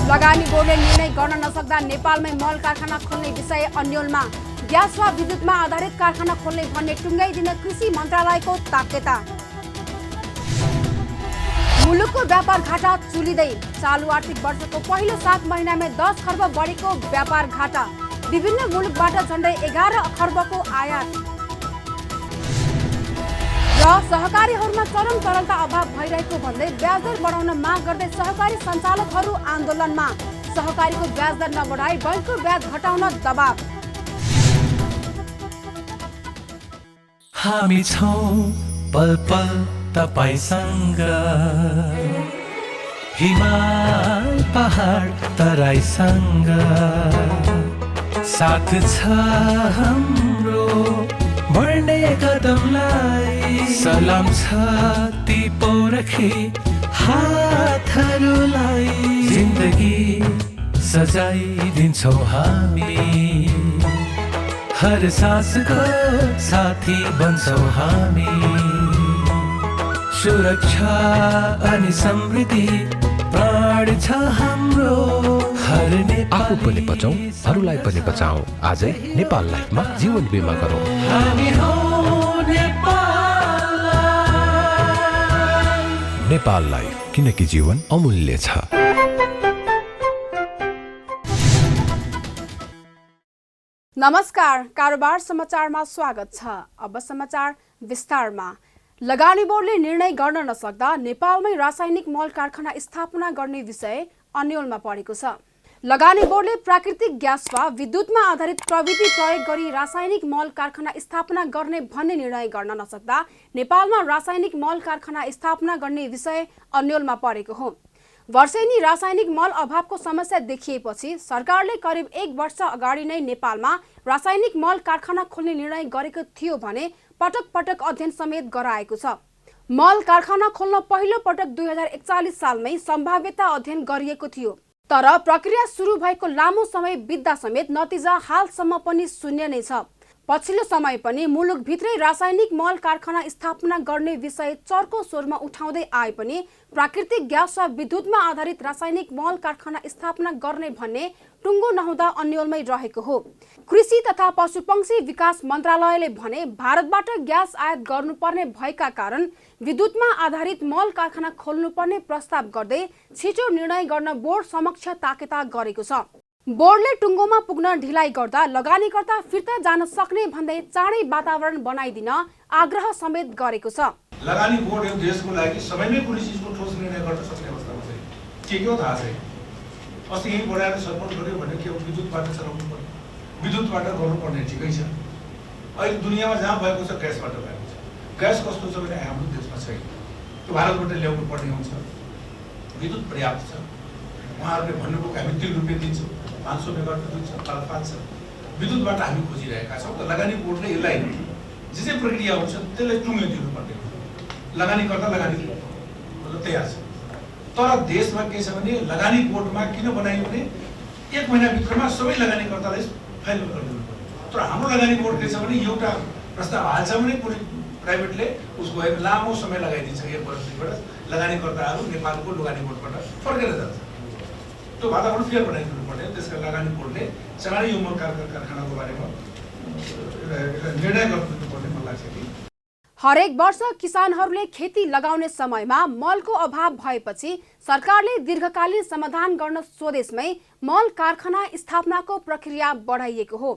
लगानी बोर्डले निर्णय गर्न नसक्दा नेपालमै मल कारखाना खोल्ने विषय अन्यलमा। ग्यास वा विद्युतमा आधारित कारखाना खोल्ने भन्ने टुङ्गाइदिन कृषि मन्त्रालयको ताकेता। मुलुकको व्यापार घाटा चुलिँदै। चालु आर्थिक वर्षको पहिलो 7 महिनामा 10 खर्ब बढेको व्यापार घाटा। विभिन्न मुलुकबाट झण्डै 11 खर्बको आयात। र सहकारीहरूमा चरम तरलता अभाव भइरहेको भन्दै ब्याज दर बढाउन माग गर्दै सहकारी सञ्चालकहरू आन्दोलनमा। सहकारीको ब्याज दर नबढाई बैंकको ब्याज घटाउन दबाव। हामी छौं पल पल तपाईसँग, हिमाल पहाड तराईसँग, साथ छ हाम्रो बढ्ने कदमलाई। सलाम छ ती पोरखे हातहरूलाई, जिन्दगी सजाइदिन्छौँ हामी, हर सासको साथी बन्छौँ हामी। सुरक्षा अनि समृद्धि प्राण छ हाम्रो, हर आफू पनि बचौं, अरूलाई पनि बचाऊ। आजै नेपाल लाइफमा जीवन बिमा गरौँ। हामी हौं नेपाल लाइफ। नेपाल लाइफ, किनकि जीवन अमूल्य छ। नमस्कार, कारोबार समाचारमा स्वागत छ। अब समाचार विस्तारमा। लगानी बोर्डले निर्णय गर्न नसक्दा नेपालमै रासायनिक मल कारखाना स्थापना गर्ने विषय अन्यलमा परेको छ। लगानी बोर्डले प्राकृतिक ग्यास वा विद्युतमा आधारित प्रविधि प्रयोग गरी रासायनिक मल कारखाना स्थापना गर्ने भन्ने निर्णय गर्न नसक्दा नेपालमा रासायनिक मल कारखाना स्थापना गर्ने विषय अन्यलमा परेको हो। वर्षेनी रासायनिक मल अभावको समस्या देखिएपछि सरकारले करिब 1 वर्ष अगाडि नै नेपालमा रासायनिक मल कारखाना खोल्ने निर्णय गरेको थियो भने पटक पटक अध्ययन समेत गराएको छ। मल कारखाना खोल्न पहिलो पटक 2041 सालमै सम्भाव्यता अध्ययन गरिएको थियो, तर प्रक्रिया सुरु भएको लामो समय बित्दा समेत नतिजा हालसम्म पनि शून्य नै छ। पछिल्लो समय पनि मुलुकभित्रै रासायनिक मल कारखाना स्थापना गर्ने विषय चर्को स्वरमा उठाउँदै आए पनि प्राकृतिक ग्यास वा विद्युतमा आधारित रासायनिक मल कारखाना स्थापना गर्ने भन्ने टुङ्गो नहुँदा अन्यलमै रहेको हो। कृषि तथा पशुपक्षी विकास मन्त्रालयले भने भारतबाट ग्यास आयात गर्नुपर्ने भएका कारण विद्युतमा आधारित मल कारखाना खोल्नुपर्ने प्रस्ताव गर्दै छिटो निर्णय गर्न बोर्ड समक्ष ताकेता गरेको छ। बोर्डले टुङ्गोमा पुग्न ढिलाइ गर्दा लगानीकर्ता फिर्ता जान सक्ने भन्दै चाँडै वातावरण बनाइदिन आग्रह समेत गरेको छ। लगानी बोर्ड यो देशको लागि समयमै कुनै चिजको ठोस निर्णय गर्न सक्ने अवस्थामा चाहिँ के हो थाहा छैन। अस्ति यही बढाएर छलफल गर्यो भने के हो, विद्युतबाट चलाउनु पर्ने, विद्युतबाट गर्नुपर्ने ठिकै छ। अहिले दुनियाँमा जहाँ भएको छ ग्यासबाट भएको छ। ग्यास कस्तो छ भने हाम्रो देशमा छैन, त्यो भारतबाट ल्याउनु पर्ने हुन्छ। विद्युत पर्याप्त छ। उहाँहरूले भन्नुभयो हामी 3 रुपियाँ दिन्छौँ, 500 मेगावाट दिन्छ, 5 छ। विद्युतबाट हामी खोजिरहेका छौँ। त लगानी बोर्डले यसलाई जे प्रक्रिया हुन्छ त्यसलाई टुङ्गो दिनुपर्ने हो। लगानीकर्ता लगानी मतलब तयार छ, तर देशमा के छ भने लगानी बोर्डमा किन बनाइयो भने 1 महिनाभित्रमा सबै लगानीकर्तालाई फाइल गरिदिनु पर्यो। तर हाम्रो लगानी बोर्ड के छ भने एउटा प्रस्ताव हाल्छ भने कुनै प्राइभेटले उसको लामो समय लगाइदिन्छ। 1 वर्षबाट लगानीकर्ताहरू नेपालको लगानी बोर्डबाट फर्केर जान्छ। त्यो वातावरण फेयर बनाइदिनु पर्ने। त्यसका लगानी बोर्डले चाँडै यो मल कारखानाको बारेमा निर्णय गर्नुपर्ने मलाई लाग्छ कि हरेक वर्ष किसानहरूले खेती लगाउने समयमा मलको अभाव भएपछि सरकारले दीर्घकालीन समाधान गर्न स्वदेशमै मल कारखाना स्थापनाको प्रक्रिया बढाइएको हो।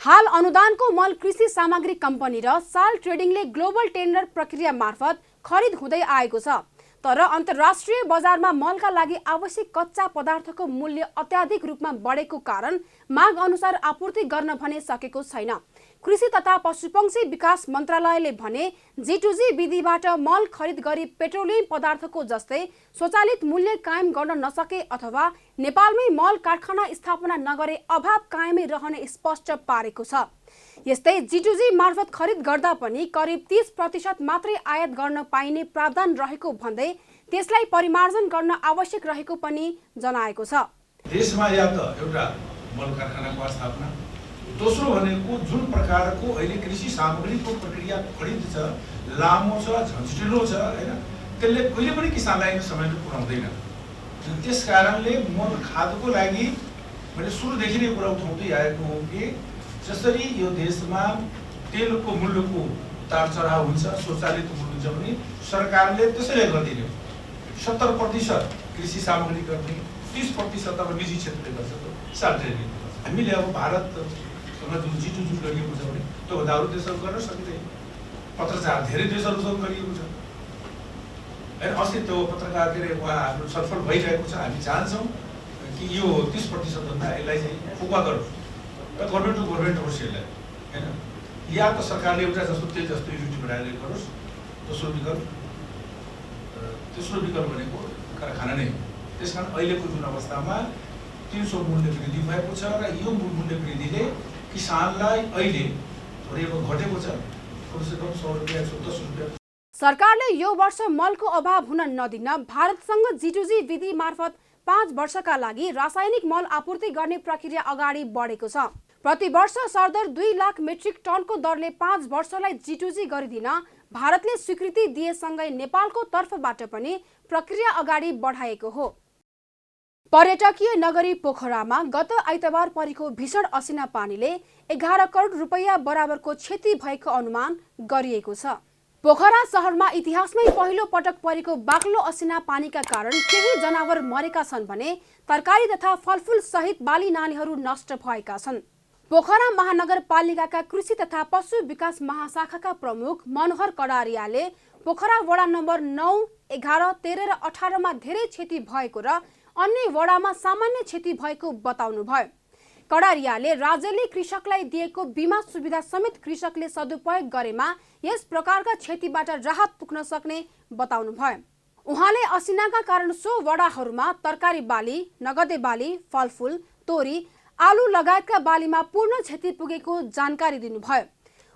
हाल अनुदानको मल कृषि सामग्री कम्पनी र साल ट्रेडिङले ग्लोबल टेन्डर प्रक्रिया मार्फत खरिद हुँदै आएको छ। तर अन्तर्राष्ट्रिय बजारमा मलका लागि आवश्यक कच्चा पदार्थको मूल्य अत्याधिक रूपमा बढेको कारण माग अनुसार आपूर्ति गर्न भने सकेको छैन। कृषि तथा पशुपक्षी विकास मन्त्रालयले भने G2G विधिबाट मल खरिद गरी पेट्रोलियम पदार्थको जस्तै स्वचालित मूल्य कायम गर्न नसके अथवा नेपालमै मल कारखाना स्थापना नगरे अभाव कायमै रहने स्पष्ट पारेको छ। यस्तै G2G मार्फत खरिद गर्दा पनि करिब 30% मात्रै आयात गर्न पाइने प्रावधान रहेको भन्दै त्यसलाई परिमार्जन गर्न आवश्यक रहेको पनि जनाएको छ। देशमा या त एउटा मल कारखानाको स्थापना, दोस्रो भनेको जुन प्रकारको अहिले कृषि सामग्रीको प्रक्रिया खरिद छ, लामो छ, झन्झटिलो छ हैन, त्यसले कहिले पनि किसानलाई समयमा पुर्याउँदैन। त्यस कारणले मल खादको लागि मैले सुरुदेखि नै कुरा उठाउँदै आएको हो कि जसरी यो देशमा तेलको मूल्यको उतार चढाव हुन्छ, स्वचालित मूल्य हुन्छ भने सरकारले त्यसैले गरिदिने 70% कृषि सामग्री गर्ने, 30% अब निजी क्षेत्रले गर्छ, सार्वजनिक गर्छ। हामीले अब भारतसँग जुन G2G गरिएको छ भने त्योभन्दा अरू देशहरू गर्न सकिँदैन। पत्रचार धेरै देशहरूसँग गरिएको छ। अस्ति त्यो पत्रकार के अरे उहाँहरू छलफल भइरहेको छ। हामी चाहन्छौँ कि यो 30% भन्दा यसलाई चाहिँ फुका गरोस् र गभर्मेन्ट टु गभर्मेन्ट होस् यसलाई, होइन? या त सरकारले एउटा जस्तो तेल जस्तो युनिट बनाएर गरोस्। तेस्रो विकल्प भनेको कारखाना नै हो। त्यस कारण अहिलेको जुन अवस्थामा 300 मूल्य वृद्धि भएको छ र यो मूल्य वृद्धिले किसानलाई अहिले थोरै घटेको छ, कमसेकम 100 रुपियाँ 110 रुपियाँ। सरकारले यो वर्ष मलको अभाव हुन नदिन भारतसँग G2G विधि मार्फत 5 वर्षका लागि रासायनिक मल आपूर्ति गर्ने प्रक्रिया अगाडि बढेको छ। प्रति वर्ष सरदर 2 लाख मेट्रिक टनको दरले 5 वर्षलाई G2G गरिदिन भारतले स्वीकृति दिएसँगै नेपालको तर्फबाट पनि प्रक्रिया अगाडि बढाएको हो। पर्यटकीय नगरी पोखरामा गत आइतबार परेको भीषण असिना पानीले 11 करोड रुपैयाँ बराबरको क्षति भएको अनुमान गरिएको छ। पोखरा शहरमा इतिहासमै पहिलो पटक परेको बाक्लो असिना पानीका कारण केही जनावर मरेका छन् भने तरकारी तथा फलफूल सहित बाली नालीहरू नष्ट भएका छन्। पोखरा महानगरपालिकाका कृषि तथा पशु विकास महाशाखाका प्रमुख मनोहर कडारियाले पोखरा वडा नम्बर 9, 11, 13 र 18 मा धेरै क्षति भएको र अन्य वडामा सामान्य क्षति भएको बताउनुभयो। कडारियाले राज्यले कृषकलाई दिएको बीमा सुविधा समेत कृषकले सदुपयोग गरेमा यस प्रकारका क्षतिबाट राहत पुग्न सक्ने बताउनुभयो। उहाँले असिनाका कारण सो वडाहरूमा तरकारी बाली, नगदे बाली, फलफूल, तोरी, आलु लगायतका बालीमा पूर्ण क्षति पुगेको जानकारी दिनुभयो।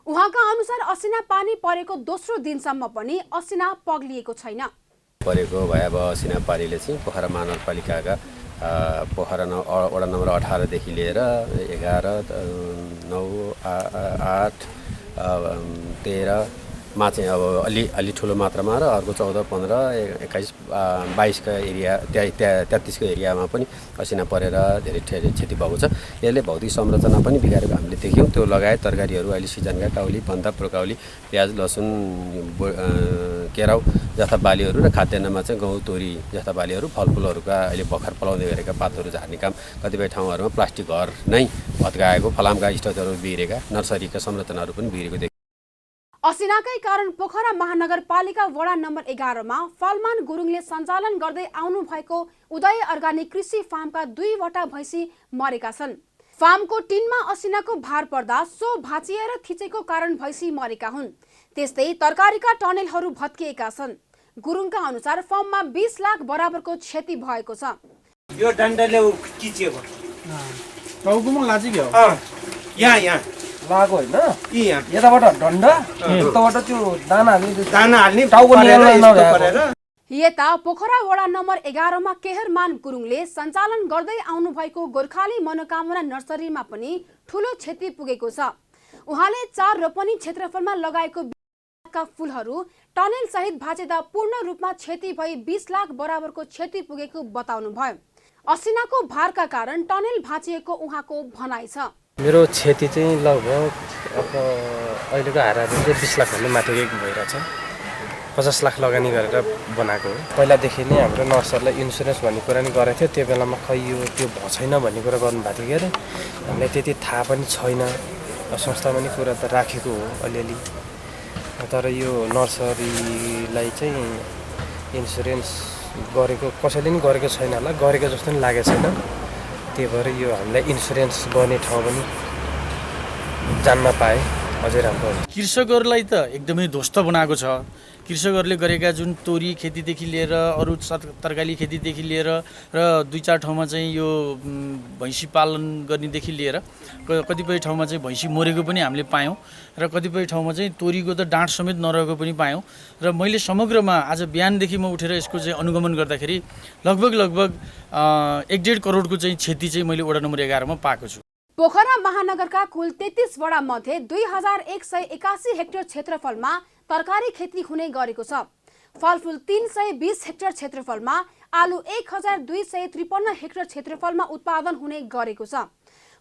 उहाँका अनुसार असिना पानी परेको दोस्रो दिनसम्म पनि असिना पग्लिएको छैन। परेको भयावह असिना पानीले चाहिँ पोखरा महानगरपालिकाका पोखरा वडा नम्बर 18 देखि लिएर 11, 9, 8, 13 मा चाहिँ अब अलि ठुलो मात्रामा र अर्को 14, 15, 21, 22 का एरिया 33 को एरियामा पनि असिना परेर धेरै क्षति भएको छ। यसले भौतिक संरचना पनि बिगारेको हामीले देख्यौँ। त्यो लगायत तरकारीहरू अहिले सिजनका काउली, पन्ता, ब्रोकाउली, प्याज, लसुन, केराउ जस्ता बालीहरू र खाद्यान्नमा चाहिँ गहुँ, तोरी जस्ता बालीहरू, फलफुलहरूका अहिले भर्खर पलाउँदै गरेका पातहरू झार्ने काम कतिपय ठाउँहरूमा प्लास्टिक घर नै भत्काएको, फलामका स्टोरहरू बिग्रेका, नर्सरीका संरचनाहरू पनि बिग्रेको देखियो। असिनाकै कारण पोखरा महानगरपालिका वडा नम्बर 11 मा फलमान गुरुङले सञ्चालन गर्दै आउनु भएको उदय अर्गानिक कृषि फार्मका 2 वटा भैँसी मरेका छन्। फार्मको टिनमा असिनाको भार पर्दा सो भाँचिएर थिचेको कारण भैँसी मरेका हुन्। त्यस्तै तरकारीका टनेलहरू भत्किएका छन्। गुरुङका अनुसार फार्ममा 20 लाख बराबरको क्षति भएको छ। यो डन्डाले किचिएको टाउकोमा लाजिक्यो यहाँ लागो हैन यहाँ यताबाट डन्डा यताबाट त्यो दाना हाल्ने टाउको यता पोखरा वडा नम्बर 11 मा केहरमान गुरुङले सञ्चालन गर्दै आउनु भएको गोर्खाली मनोकामना नर्सरीमा पनि ठूलो क्षति पुगेको छ। उहाँले 4 रोपनी क्षेत्रफलमा लगाएको का फूलहरू टनेल सहित भाँचेदा पूर्ण रूपमा क्षति भई 20 लाख बराबरको क्षति पुगेको बताउनु भयो। असिनाको भारका कारण टनेल भाँचिएको उहाँको भनाइ छ। मेरो क्षति चाहिँ लगभग अहिलेको हाराहारी चाहिँ 20 लाख भन्दा माथिको भइरहेछ। 50 लाख लगानी गरेर बनाएको हो। पहिलादेखि नै हाम्रो नर्सरलाई इन्सुरेन्स भन्ने कुरा नि गरेको थियो। त्यो बेलामा खै यो त्यो छैन भन्ने कुरा गर्नुभएको थियो के अरे। हामीलाई त्यति थाहा पनि छैन। संस्थामा नि कुरा त राखेको हो अलिअलि, तर यो नर्सरीलाई चाहिँ इन्सुरेन्स गरेको कसैले नि गरेको छैन होला, गरेको जस्तो नि लागेको छैन। त्यही भएर यो हामीलाई इन्सुरेन्स गर्ने ठाउँ पनि जान्न पाए अझै राम्रो हुन्छ। कृषकहरूलाई त एकदमै ध्वस्त बनाएको छ। कृषकहरूले गरेका जुन तोरी खेतीदेखि लिएर अरू तरकारी खेतीदेखि लिएर र 2-4 ठाउँमा चाहिँ यो भैँसी पालन गर्नेदेखि लिएर कतिपय ठाउँमा चाहिँ भैँसी मरेको पनि हामीले पायौँ र कतिपय ठाउँमा चाहिँ तोरीको त डाँठ समेत नरहेको पनि पायौँ। र मैले समग्रमा आज बिहानदेखि म उठेर यसको चाहिँ अनुगमन गर्दाखेरि लगभग 1.5 करोडको चाहिँ क्षति चाहिँ मैले वडा नम्बर 11 मा पाएको छु। पोखरा महानगरका कुल 33 वडा मध्ये 2181 हेक्टर क्षेत्रफलमा तरकारी खेती हुने गरेको छ। फलफुल 320 हेक्टर क्षेत्रफलमा, आलु 1253 हेक्टर क्षेत्रफलमा उत्पादन हुने गरेको छ।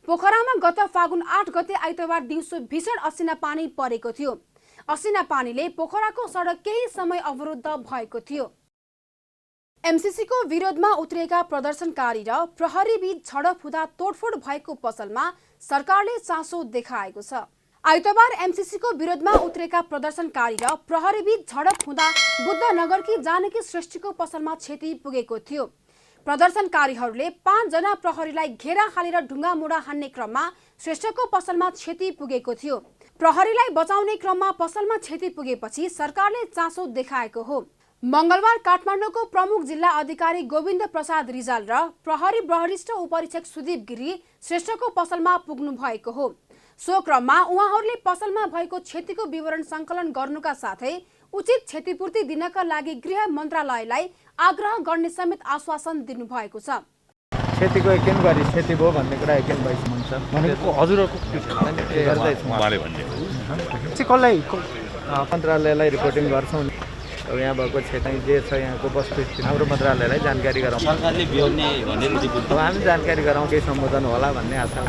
पोखरामा गत फागुन 8 गते आइतबार दिउँसो भीषण असिना पानी परेको थियो। असिना पानीले पोखराको सडक केही समय अवरुद्ध भएको थियो। एमसीसीको विरोधमा उत्रेका प्रदर्शनकारी र प्रहरीबीच झडप हुँदा तोडफोड भएको पसलमा सरकारले चासो देखाएको छ। आइतबार एमसीसीको विरोधमा उत्रेका प्रदर्शनकारी र प्रहरीबीच झडप हुँदा बुद्धनगरकी जानकी श्रेष्ठीको पसलमा क्षति पुगेको थियो। प्रदर्शनकारीहरूले 5 जना प्रहरीलाई घेरा हालेर ढुङ्गा मुढा हान्ने क्रममा श्रेष्ठको पसलमा क्षति पुगेको थियो। प्रहरीलाई बचाउने क्रममा पसलमा क्षति पुगेपछि सरकारले चासो देखाएको हो। मंगलबार काठमाडौँको प्रमुख जिल्ला अधिकारी गोविन्द प्रसाद रिजाल र प्रहरी वरिष्ठ उपरीक्षक सुदीप गिरी श्रेष्ठको पसलमा पुग्नु भएको हो। सो क्रममा उहाँहरूले पसलमा भएको क्षतिको विवरण संकलन गर्नुका साथै उचित क्षतिपूर्ति दिनका लागि गृह मन्त्रालयलाई आग्रह गर्ने समेत आश्वासन दिनुभएको छ। क्षतिको एकेन गरी क्षति भयो भन्ने कुरा एकेन भइसक्छ भनेको हजुरको उहाँले भन्ने कसलाई मन्त्रालयलाई रिपोर्टिङ गर्छौँ। यहाँ भएको क्षेत्र जे छ यहाँको वस्तुस्थिति हाम्रो मन्त्रालयलाई जानकारी गराउँ। सरकारले बिहोर्ने भनेर हामी जानकारी गराउँ, केही सम्बोधन होला भन्ने आशा।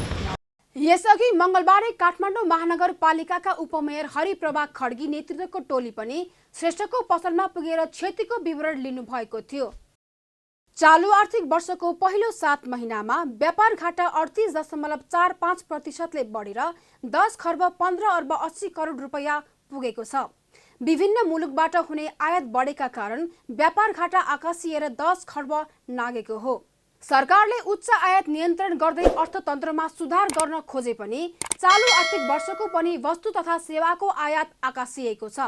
यसअघि मंगलबारै काठमाडौँ महानगरपालिकाका उपमेयर हरिप्रभा खड्गी नेतृत्वको टोली पनि श्रेष्ठको पसलमा पुगेर क्षतिको विवरण लिनु भएको थियो। चालु आर्थिक वर्षको पहिलो 7 महिनामा व्यापार घाटा 38.45% ले बढेर 10 खर्ब 15 अर्ब 80 करोड रुपैयाँ पुगेको छ। विभिन्न मुलुकबाट हुने आयात बढेका कारण व्यापार घाटा आकाशिएर 10 खर्ब नागेको हो। सरकारले उच्च आयात नियन्त्रण गर्दै अर्थतन्त्रमा सुधार गर्न खोजे पनि चालु आर्थिक वर्षको पनि वस्तु तथा सेवाको आयात आकाशिएको छ।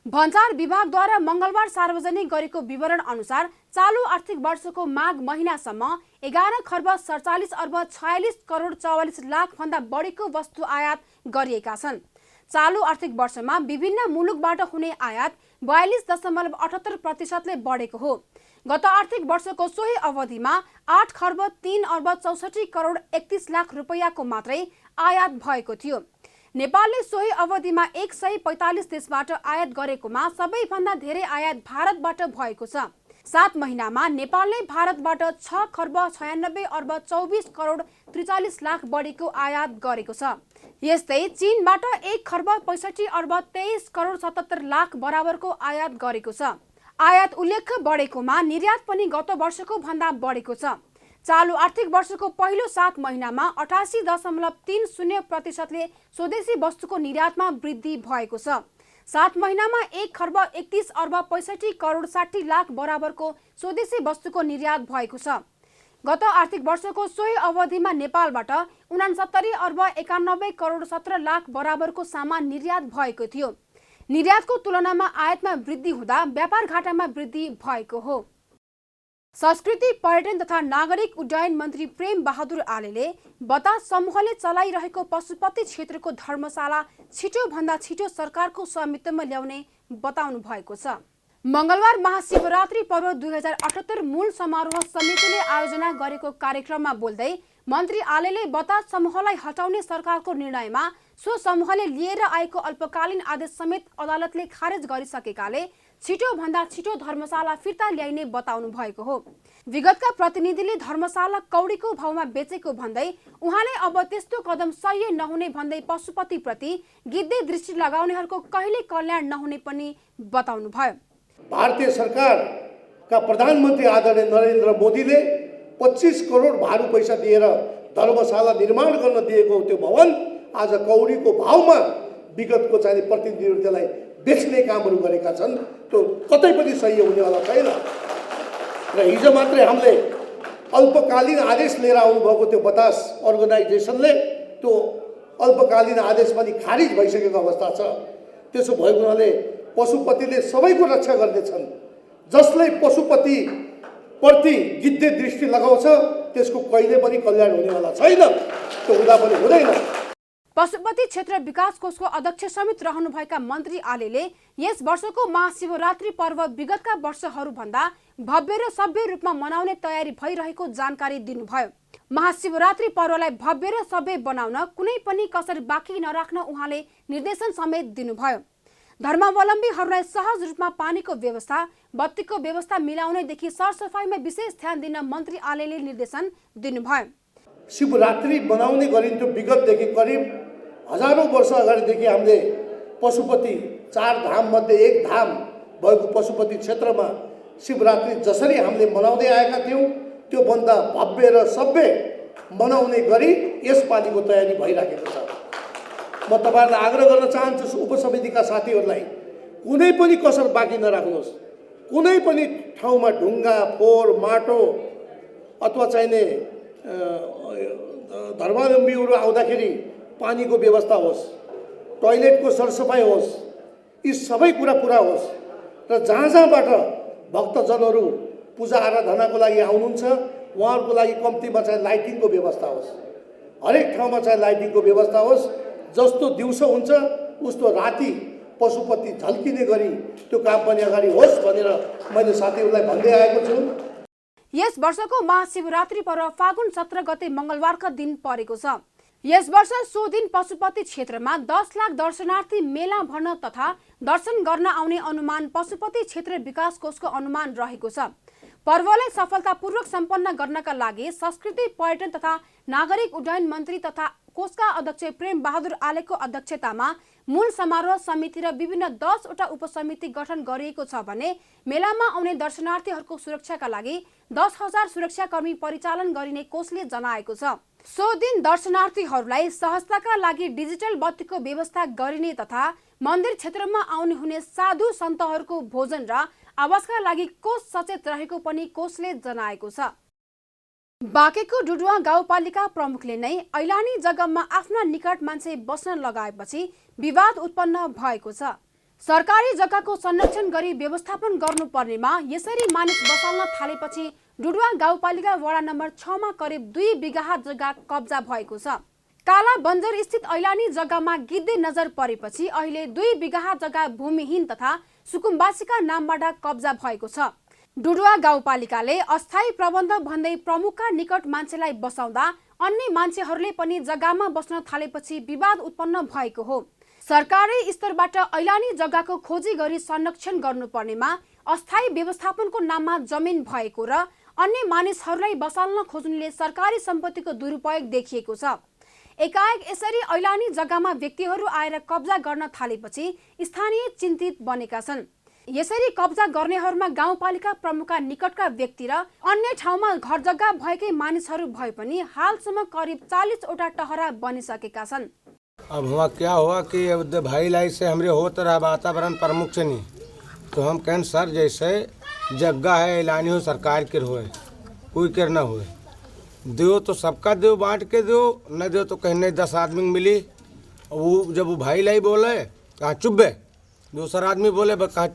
भन्चार विभागद्वारा मंगलबार सार्वजनिक गरेको विवरण अनुसार चालु आर्थिक वर्षको माघ महिनासम्म 11 खर्ब 47 अर्ब 46 करोड 44 लाख भन्दा बढीको वस्तु आयात गरिएका छन्। चालु आर्थिक वर्षमा विभिन्न मुलुकबाट हुने आयात 42.78% ले बढेको हो। गत आर्थिक वर्षको सोही अवधिमा 8 खर्ब 3 अर्ब 64 करोड 31 लाख रुपैयाँको मात्रै आयात भएको थियो। नेपालले सोही अवधिमा 145 देशबाट आयात गरेकोमा सबैभन्दा धेरै आयात भारतबाट भएको छ। 7 महिनामा नेपालले भारतबाट 6 खर्ब 96 अर्ब 24 करोड 43 लाख बढीको आयात गरेको छ। यस्तै चीनबाट 1 खर्ब 65 अर्ब 23 करोड 77 लाख बराबरको आयात गरेको छ। आयात उल्लेख्य बढेकोमा निर्यात पनि गत वर्षको भन्दा बढेको छ। चालु आर्थिक वर्षको पहिलो 7 महिनामा 88.30% ले स्वदेशी वस्तुको निर्यातमा वृद्धि भएको छ। 7 महिनामा 1 खर्ब 31 अर्ब 65 करोड 60 लाख बराबरको स्वदेशी वस्तुको निर्यात भएको छ। गत आर्थिक वर्षको सोही अवधिमा नेपालबाट 69 अर्ब 91 करोड 17 लाख बराबरको सामान निर्यात भएको थियो। निर्यातको तुलनामा आयातमा वृद्धि हुँदा व्यापार घाटामा वृद्धि भएको हो। संस्कृति पर्यटन तथा नागरिक उड्डयन मन्त्री प्रेम बहादुर आलेले बतास समूहले चलाइरहेको पशुपति क्षेत्रको धर्मशाला छिटो भन्दा छिटो सरकारको स्वामित्वमा ल्याउने बताउनु भएको छ। मंगलबार महाशिवरात्रि पर्व 2078 मूल समारोह समितिले आयोजना गरेको कार्यक्रममा बोल्दै मन्त्री आलेले बतास समूहलाई हटाउने सरकारको निर्णयमा सो समूहले लिएर आएको अल्पकालीन आदेश समेत अदालतले खारेज गरिसकेकाले छिटो भन्दा छिटो धर्मशाला फिर्ता ल्याइने बताउनु भएको हो। विगतका प्रतिनिधिले धर्मशाला कौडीको भावमा बेचेको भन्दै उहाँले अब त्यस्तो कदम सह्य नहुने भन्दै पशुपति प्रति गिद्धे दृष्टि लगाउनेहरूको कहिले कल्याण नहुने पनि बताउनु भयो। भारतीय सरकारका प्रधानमन्त्री आदरणीय नरेन्द्र मोदीले 25 करोड भाडु पैसा दिएर धर्मशाला निर्माण गर्न दिएको त्यो भवन आज कौडीको भावमा विगतको चाहिँ प्रतिनिधिहरूले त्यसलाई बेच्ने कामहरू गरेका छन्। त्यो कतै पनि सही हुनेवाला छैन। र हिजो मात्रै हामीले अल्पकालीन आदेश लिएर आउनुभएको त्यो बतास अर्गनाइजेसनले त्यो अल्पकालीन आदेश पनि खारिज भइसकेको अवस्था छ। त्यसो भएको हुनाले पशुपतिले सबैको रक्षा गर्नेछन्। जसले पशुपति प्रति गिद्धे दृष्टि लगाउँछ त्यसको कहिले पनि कल्याण हुनेवाला छैन, त्यो हुँदा पनि हुँदैन। पशुपति क्षेत्र विकास कोषको अध्यक्ष समेत रहनुभएका मन्त्री आलेले यस वर्षको महाशिवरात्रि पर्व विगतका वर्षहरूभन्दा भव्य र सभ्य रूपमा मनाउने तयारी भइरहेको जानकारी दिनुभयो। महाशिवरात्रि पर्वलाई भव्य र सभ्य बनाउन कुनै पनि कसर बाँकी नराख्न उहाँले निर्देशन समेत दिनुभयो। धर्मावलम्बीहरूलाई सहज रूपमा पानीको व्यवस्था, बत्तीको व्यवस्था मिलाउनेदेखि सरसफाइमा विशेष ध्यान दिन मन्त्री आलेले निर्देशन दिनुभयो। शिवरात्रि मनाउने गरिन्थ्यो विगतदेखि करिब हजारौँ वर्ष अगाडिदेखि हामीले पशुपति 4 धाममध्ये एक धाम भएको पशुपति क्षेत्रमा शिवरात्रि जसरी हामीले मनाउँदै आएका थियौँ त्योभन्दा भव्य र सभ्य मनाउने गरी यसपालिको तयारी भइराखेको छ। म तपाईँहरूलाई आग्रह गर्न चाहन्छु उपसमितिका साथीहरूलाई कुनै पनि कसर बाँकी नराख्नुहोस्। कुनै पनि ठाउँमा ढुङ्गा फोहोर माटो अथवा चाहिने धर्मावलम्बीहरू आउँदाखेरि पानीको व्यवस्था होस्, टोयलेटको सरसफाइ होस्, यी सबै कुरा पुरा होस् र जहाँ जहाँबाट भक्तजनहरू पूजा आराधनाको लागि आउनुहुन्छ उहाँहरूको लागि कम्तीमा चाहिँ लाइटिङको व्यवस्था होस्। हरेक ठाउँमा चाहिँ लाइटिङको व्यवस्था होस्। जस्तो दिउँसो हुन्छ उस्तो राति पशुपति झल्किने गरी त्यो काम पनि अगाडि होस् भनेर मैले साथीहरूलाई भन्दै आएको छु। यस वर्षको महाशिवरात्रि पर्व फागुन 17 गते मंगलबारका दिन परेको छ। यस वर्ष सो दिन पशुपति क्षेत्रमा 10 लाख दर्शनार्थी मेला भर्न तथा दर्शन गर्न आउने अनुमान पशुपति क्षेत्र विकास कोषको अनुमान रहेको छ। पर्वलाई सफलतापूर्वक सम्पन्न गर्नका लागि संस्कृति पर्यटन तथा नागरिक उड्डयन मन्त्री तथा कोषका अध्यक्ष प्रेम बहादुर आलेको अध्यक्षतामा मूल समारोह समिति र विभिन्न 10 वटा उपसमिति गठन गरिएको छ भने मेलामा आउने दर्शनार्थीहरूको सुरक्षाका लागि 10,000 सुरक्षाकर्मी परिचालन गरिने कोषले जनाएको छ। सो दिन दर्शनार्थीहरूलाई सहजताका लागि डिजिटल बत्तीको व्यवस्था गरिने तथा मन्दिर क्षेत्रमा आउने हुने साधु सन्तहरूको भोजन र आवासका लागि कोष सचेत रहेको पनि कोषले जनाएको छ। बाँकेको डुडुवा गाउँपालिका प्रमुखले नै ऐलानी जग्गामा आफ्ना निकट मान्छे बस्न लगाएपछि विवाद उत्पन्न भएको छ। सरकारी जग्गाको संरक्षण गरी व्यवस्थापन गर्नुपर्नेमा यसरी मानिस बसाल्न थालेपछि डुडुवा गाउँपालिका वडा नम्बर 6 मा करिब 2 बिघा जग्गा कब्जा भएको छ। काला बन्जर स्थित ऐलानी जग्गामा गिद्धे नजर परेपछि अहिले 2 बिघा जग्गा भूमिहीन तथा सुकुम्बासीका नामबाट कब्जा भएको छ। डुडुवा गाउँपालिकाले अस्थायी प्रबन्ध भन्दै प्रमुखका निकट मान्छेलाई बसाउँदा अन्य मान्छेहरूले पनि जग्गामा बस्न थालेपछि विवाद उत्पन्न भएको हो। सरकारी स्तरबाट ऐलानी जग्गाको खोजी गरी संरक्षण गर्नुपर्नेमा अस्थायी व्यवस्थापनको नाममा जमिन भएको र अन्य मानिसहरूलाई बसाल्न खोज्नुले सरकारी सम्पत्तिको दुरुपयोग देखिएको छ। एकाएक यसरी ऐलानी जग्गामा व्यक्तिहरू आएर कब्जा गर्न थालेपछि स्थानीय चिन्तित बनेका छन्। यसरी कब्जा गर्नेहरूमा गाउँपालिका प्रमुखका निकटका व्यक्ति र अन्य ठाउँमा घर जग्गा भएकै मानिसहरू भए पनि हालसम्म करिब 40 वटा टहरा बनिसकेका छन्। अब हुआ क्या हुआ कि भाई लाई से हमरे हो तो रहा वातावरण प्रमुख से नहीं तो हम कहें सर जैसे जगह है ऐलानी हो सरकार के होए कोई कर ना हुए दो तो सबका दो बांट के दो न दो तो कहीं नहीं 10 आदमी मिली। वो जब वो भाई लाई बोले कहाँ चुप्पे, दूसरा आदमी बोले कहाँ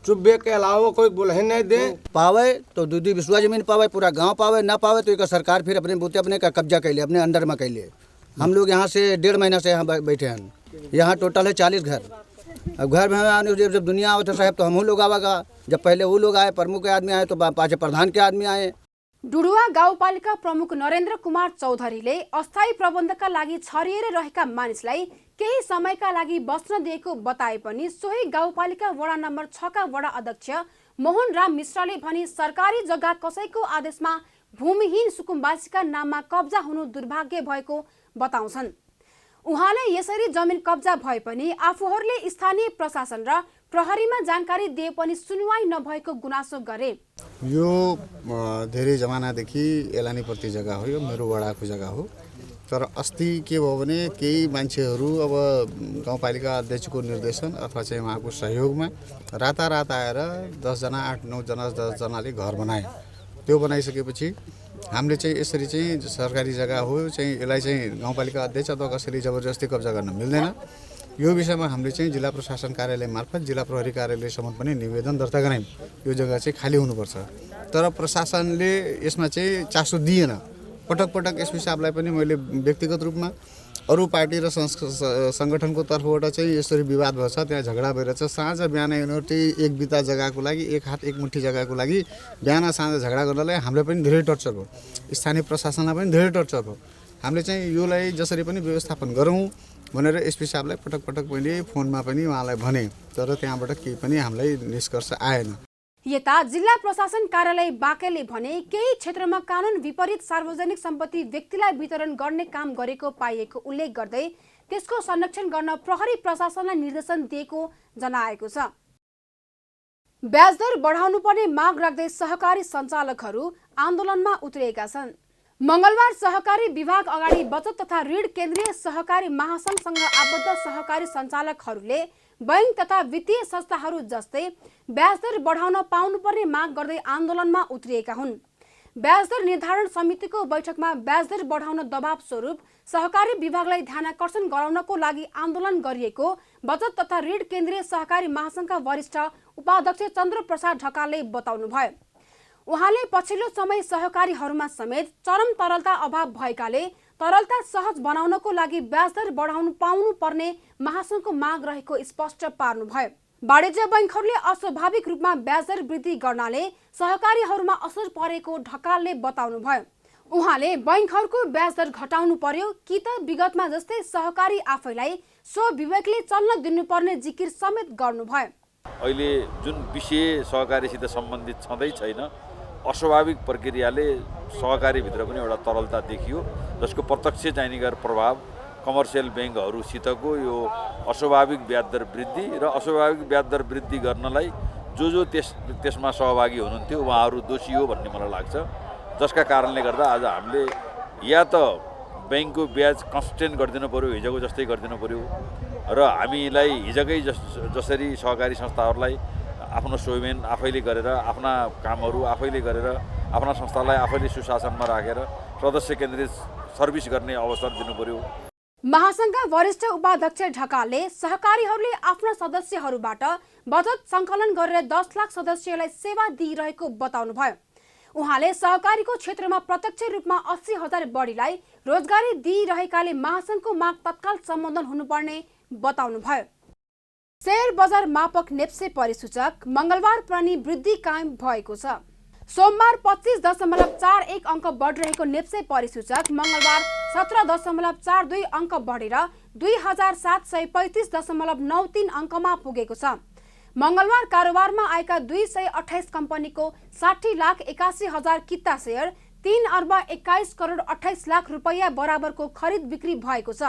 चुप्पे के अलावा कोई बोले नहीं दे पावे तो दूधी विश्वा जमीन पावे पूरा गांव पावे ना पावे तो एक सरकार फिर अपने बूते अपने का कब्जा कर ले अपने अंडर में कर ले। हम लोग यहाँ से 1.5 महीना से यहाँ बैठे हैं। यहाँ टोटल है 40 घर। अब घर में जब दुनिया आओ तो साहब तो हम लोग आवागा। जब पहले वो लोग आए प्रमुख के आदमी आए तो पाँच प्रधान के आदमी आए। डुडुवा गाउँपालिका प्रमुख नरेन्द्र कुमार चौधरीले अस्थायी प्रबन्धका लागि छरिएर रहेका मानिसलाई केही समयका लागि बस्न दिएको बताए पनि सोही गाउँपालिका वडा नम्बर 6 का वडा अध्यक्ष मोहन राम मिश्रले भने सरकारी जग्गा कसैको आदेशमा भूमिहीन सुकुम्बासीका नाममा कब्जा हुनु दुर्भाग्य भएको बताउँछन्। उहाँले यसरी जमिन कब्जा भए पनि आफूहरूले स्थानीय प्रशासन र प्रहरीमा जानकारी दिए पनि सुनवाई नभएको गुनासो गरे। यो धेरै जमानादेखि एलानीप्रति जग्गा हो, यो मेरो वडाको जग्गा हो। तर अस्ति के भयो भने केही मान्छेहरू अब गाउँपालिका अध्यक्षको निर्देशन अथवा चाहिँ उहाँको सहयोगमा रातारात आएर 10 जना 8-9 जना 10 जनाले घर बनाए। त्यो बनाइसकेपछि हामीले चाहिँ यसरी चाहिँ सरकारी जग्गा हो चाहिँ यसलाई चाहिँ गाउँपालिका अध्यक्ष अथवा कसैले जबरजस्ती कब्जा गर्न मिल्दैन। यो विषयमा हामीले चाहिँ जिल्ला प्रशासन कार्यालय मार्फत जिल्ला प्रहरी कार्यालयसम्म पनि निवेदन दर्ता गरायौँ। यो जग्गा चाहिँ खाली हुनुपर्छ। तर प्रशासनले यसमा चाहिँ चासो दिएन। पटक पटक एसपी साहबलाई पनि मैले व्यक्तिगत रूपमा अरू पार्टी र सङ्गठनको तर्फबाट चाहिँ यसरी विवाद भएछ, त्यहाँ झगडा भइरहेछ। साँझ बिहान यिनीहरू एक बिता जग्गाको लागि एक हात एक मुठी जग्गाको लागि बिहान साँझ झगडा गर्नलाई हामीलाई पनि धेरै टर्चर भयो, स्थानीय प्रशासनलाई पनि धेरै टर्चर भयो। हामीले चाहिँ योलाई जसरी पनि व्यवस्थापन गरौँ भनेर एसपी साहबलाई पटक पटक मैले फोनमा पनि उहाँलाई भने, तर त्यहाँबाट केही पनि हामीलाई निष्कर्ष आएन। यता जिल्ला प्रशासन कार्यालय बाँकेले भने केही क्षेत्रमा कानुन विपरीत सार्वजनिक सम्पत्ति व्यक्तिलाई वितरण गर्ने काम गरेको पाइएको उल्लेख गर्दै त्यसको संरक्षण गर्न प्रहरी प्रशासनलाई निर्देशन दिएको जनाएको छ। ब्याज दर बढाउनु पर्ने माग राख्दै सहकारी सञ्चालकहरू आन्दोलनमा उत्रिएका छन्। मंगलबार सहकारी विभाग अगाडि बचत तथा ऋण केन्द्रीय सहकारी महासंघसँग आबद्ध सहकारी सञ्चालकहरूले बैंक तथा वित्तीय संस्थाहरू जस्तै ब्याज दर बढाउन पाउनुपर्ने माग गर्दै आन्दोलनमा उत्रिएका हुन्। ब्याज दर निर्धारण समितिको बैठकमा ब्याज दर बढाउन दबाव स्वरूप सहकारी विभागलाई ध्यानाकर्षण गराउनको लागि आन्दोलन गरिएको बचत तथा ऋण केन्द्रीय सहकारी महासंघका वरिष्ठ उपाध्यक्ष चन्द्र प्रसाद ढकालले बताउनुभयो। उहाँले पछिल्लो समय सहकारीहरूमा समेत चरम तरलता अभाव भएकाले तरलता सहज बनाउनको लागि ब्याज दर बढाउनु पाउनु पर्ने महासंघको माग रहेको स्पष्ट पार्नुभयो। वाणिज्य बैंकहरूले अस्वाभाविक रूपमा ब्याज दर वृद्धि गर्नाले सहकारीहरूमा असर परेको ढकालले बताउनुभयो। उहाँले बैंकहरूको ब्याज दर घटाउनु पर्यो कि त विगतमा जस्तै सहकारी आफैलाई सो विवेकले चल्न दिनुपर्ने जिकिर समेत गर्नुभयो। अहिले जुन विषय सहकारीसित सम्बन्धित छँदै छैन, अस्वाभाविक प्रक्रियाले सहकारीभित्र पनि एउटा तरलता देखियो, जसको प्रत्यक्ष चाहिने प्रभाव कमर्सियल ब्याङ्कहरूसितको यो अस्वाभाविक ब्याज दर वृद्धि र अस्वाभाविक ब्याज दर वृद्धि गर्नलाई जो त्यसमा सहभागी हुनुहुन्थ्यो उहाँहरू दोषी हो भन्ने मलाई लाग्छ। जसका कारणले गर्दा आज हामीले या त ब्याङ्कको ब्याज कन्स्टेन्ट गरिदिनु पर्यो, हिजोको जस्तै गरिदिनु पर्यो र हामीलाई हिजोकै जसरी सहकारी संस्थाहरूलाई आफ्नो स्वयं आफैले गरेर आफ्ना कामहरू आफैले गरेर आफ्ना संस्थालाई आफैले सुशासनमा राखेर सदस्य केन्द्रित सर्भिस गर्ने अवसर दिनु पर्यो। महासंघका वरिष्ठ उपाध्यक्ष ढकालले सहकारीहरूले आफ्ना सदस्यहरूबाट बचत सङ्कलन गरेर 10 लाख सदस्यलाई सेवा दिइरहेको बताउनुभयो। उहाँले सहकारीको क्षेत्रमा प्रत्यक्ष रूपमा 80,000 बढीलाई रोजगारी दिइरहेकाले महासंघको माग तत्काल सम्बोधन हुनुपर्ने बताउनुभयो। शेयर बजार मापक नेप्से परिसूचक मंगलबार पनि वृद्धि कायम भएको छ। सोमबार 25.41 अंक बढिरहेको नेप्से परिसूचक मंगलबार 17.42 अंक बढेर 2735.93 अंकमा पुगेको छ। मंगलबार कारोबारमा आएका 228 कम्पनीको 60,81,000 किता शेयर 3 अर्ब 21 करोड 28 लाख रुपैयाँ बराबरको खरिद बिक्री भएको छ।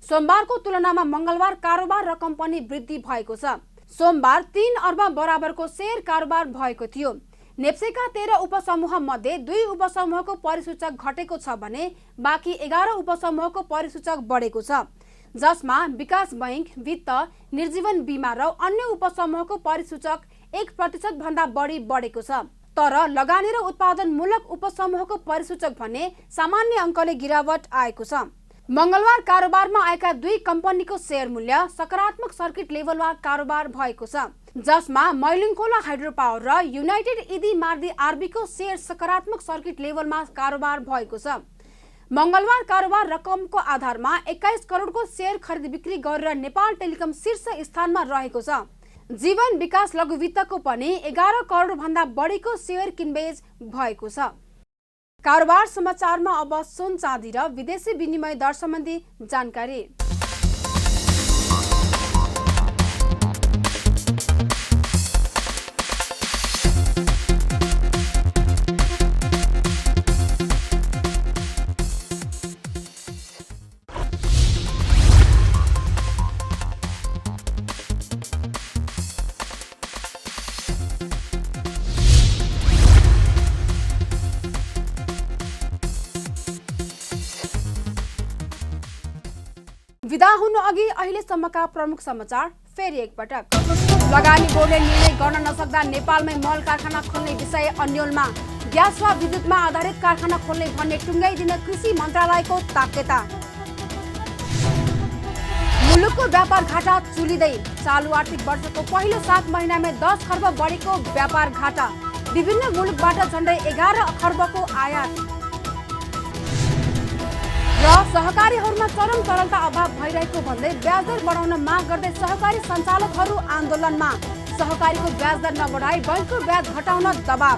सोमबारको तुलनामा मंगलबार कारोबार रकम पनि वृद्धि भएको छ। सोमबार 3 अर्ब बराबरको शेयर कारोबार भएको थियो। नेप्सेका 13 उपसमूह मध्ये 2 उपसमूहको परिसूचक घटेको छ भने बाँकी 11 उपसमूहको परिसूचक बढेको छ, जसमा विकास बैंक, वित्त, निर्जीवन बीमा र अन्य उपसमूहको परिसूचक 1% भन्दा बढी बढेको छ। तर लगानी र उत्पादनमूलक उपसमूहको परिसूचक भने सामान्य अङ्कले गिरावट आएको छ। मंगलबार कारोबारमा आएका 2 कम्पनीको शेयर मूल्य सकारात्मक सर्किट लेभलमा कारोबार भएको छ, जसमा मैलिङखोला हाइड्रो पावर र युनाइटेड इदी मार्दी आरबीको शेयर सकारात्मक सर्किट लेभलमा कारोबार भएको छ। मंगलबार कारोबार रकमको आधारमा 21 करोडको शेयर खरिद बिक्री गरेर नेपाल टेलिकम शीर्ष स्थानमा रहेको छ। जीवन विकास लघु वित्तको पनि 11 करोड भन्दा बढीको शेयर किनबेच भएको छ। कारोबार समाचारमा अब सुन चाँदी र विदेशी विनिमय दर सम्बन्धी जानकारी। विदा हुनु अघि अहिलेसम्मका प्रमुख समाचार फेरि एकपटक। लगानी बोर्डले निर्णय गर्न नसक्दा नेपालमै मल कारखाना खोल्ने विषय अन्यलमा। ग्यास वा विद्युतमा आधारित कारखाना खोल्ने भन्ने टुङ्गाइदिन कृषि मन्त्रालयको ताकेता। मुलुकको व्यापार घाटा चुलिँदै। चालु आर्थिक वर्षको पहिलो 7 महिनामा 10 खर्ब बढेको व्यापार घाटा। विभिन्न मुलुकबाट झण्डै 11 खर्बको आयात। र सहकारीहरूमा चरम तरलता अभाव भइरहेको भन्दै ब्याज दर बढाउन माग गर्दै सहकारी सञ्चालकहरू आन्दोलनमा। सहकारीको ब्याज दर नबढाई बैंकको ब्याज घटाउन दबाव।